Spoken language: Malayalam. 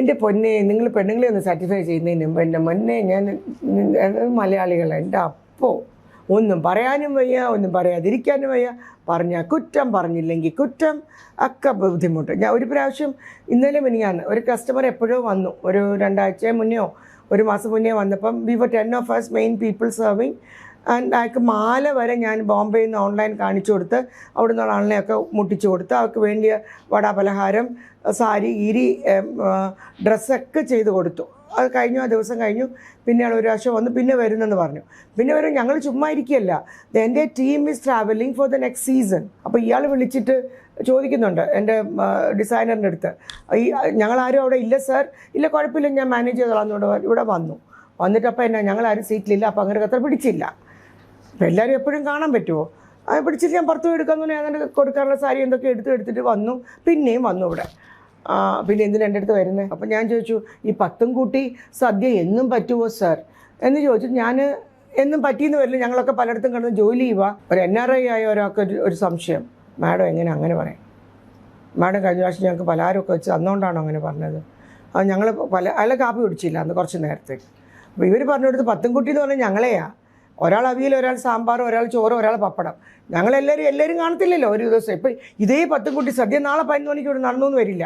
എൻ്റെ പൊന്നെ, നിങ്ങൾ പെണ്ണുങ്ങളെ ഒന്ന് സാറ്റിസ്ഫൈ ചെയ്യുന്നതിന് മുമ്പ് എൻ്റെ മുന്നേ ഞാൻ മലയാളികൾ എൻ്റെ ഒന്നും പറയാനും വയ്യ, ഒന്നും പറയാതിരിക്കാനും വയ്യ. പറഞ്ഞാൽ കുറ്റം, പറഞ്ഞില്ലെങ്കിൽ കുറ്റം, ഒക്കെ ബുദ്ധിമുട്ട്. ഞാൻ ഒരു പ്രാവശ്യം ഇന്നലെ മിനിഞ്ഞാന്ന് ഒരു കസ്റ്റമർ എപ്പോഴോ വന്നു, ഒരു 2 ആഴ്ച മുന്നെയോ 1 മാസം മുന്നേ വന്നപ്പം we were 10 of us main people serving. And അയാൾക്ക് മാല വരെ ഞാൻ ബോംബെയിൽ നിന്ന് ഓൺലൈൻ കാണിച്ചു കൊടുത്ത് അവിടെ നിന്നുള്ള ആളിനെയൊക്കെ മുട്ടിച്ചു കൊടുത്ത് അവർക്ക് വേണ്ടിയ വടാപലഹാരം, സാരി, ഗിരി, ഡ്രസ്സൊക്കെ ചെയ്ത് കൊടുത്തു. അത് കഴിഞ്ഞു, ആ ദിവസം കഴിഞ്ഞു. പിന്നെ ആൾ ഒരു പ്രാവശ്യം വന്നു, പിന്നെ വരുന്നെന്ന് പറഞ്ഞു. പിന്നെ വരും, ഞങ്ങൾ ചുമ്മാ ഇരിക്കുകയല്ല, എൻ്റെ team is travelling for the next season. അപ്പോൾ ഇയാൾ വിളിച്ചിട്ട് ചോദിക്കുന്നുണ്ട് എൻ്റെ ഡിസൈനറിൻ്റെ അടുത്ത്, ഞങ്ങളാരും അവിടെ ഇല്ല സാർ. ഇല്ല, കുഴപ്പമില്ല, ഞാൻ മാനേജ് ചെയ്തോളാം. ഇവിടെ വന്നിട്ട് അപ്പോൾ എന്നാ ഞങ്ങളാരും സീറ്റിലില്ല, അപ്പോൾ അങ്ങനെ കത്ര പിടിച്ചില്ല. അപ്പോൾ എല്ലാവരും എപ്പോഴും കാണാൻ പറ്റുമോ? പിടിച്ചിട്ട് ഞാൻ പുറത്ത് പോയി എടുക്കാമെന്ന് പറഞ്ഞാൽ അങ്ങനെ കൊടുക്കാനുള്ള സാരി എന്തൊക്കെ എടുത്തിട്ട് വന്നു. പിന്നെയും വന്നു ഇവിടെ. പിന്നെ എന്തിനാ എൻ്റെ അടുത്ത് വരുന്നത്? അപ്പം ഞാൻ ചോദിച്ചു, ഈ 10 കൂട്ടി സദ്യ എന്നും പറ്റുമോ സാർ എന്ന് ചോദിച്ചിട്ട്, ഞാൻ എന്നും പറ്റിയെന്ന് വരില്ല, ഞങ്ങളൊക്കെ പലയിടത്തും കിടന്ന് ജോലി ചെയ്യുക. ഒരു NRI ആയ ഒരാൾക്ക് ഒരു സംശയം, മാഡം എങ്ങനെ അങ്ങനെ പറയാം? മാഡം കഴിഞ്ഞ പ്രാവശ്യം ഞങ്ങൾക്ക് പലഹാരമൊക്കെ വെച്ച് തന്നുകൊണ്ടാണോ അങ്ങനെ പറഞ്ഞത്? അത് ഞങ്ങൾ അയാളെ കാപ്പി കുടിച്ചില്ല അന്ന് കുറച്ച് നേരത്തേക്ക്. അപ്പോൾ ഇവർ പറഞ്ഞു കൊടുത്ത് 10 കുട്ടി എന്ന് പറഞ്ഞാൽ ഞങ്ങളെയാ. ഒരാൾ അവിയൽ, ഒരാൾ സാമ്പാർ, ഒരാൾ ചോറ്, ഒരാൾ പപ്പടം. ഞങ്ങളെല്ലാവരും കാണത്തില്ലല്ലോ ഒരു ദിവസം. ഇപ്പം ഇതേ 10 കുട്ടി സദ്യ നാളെ 11 മണിക്ക് ഇവിടെ നടന്നു എന്ന് വരില്ല.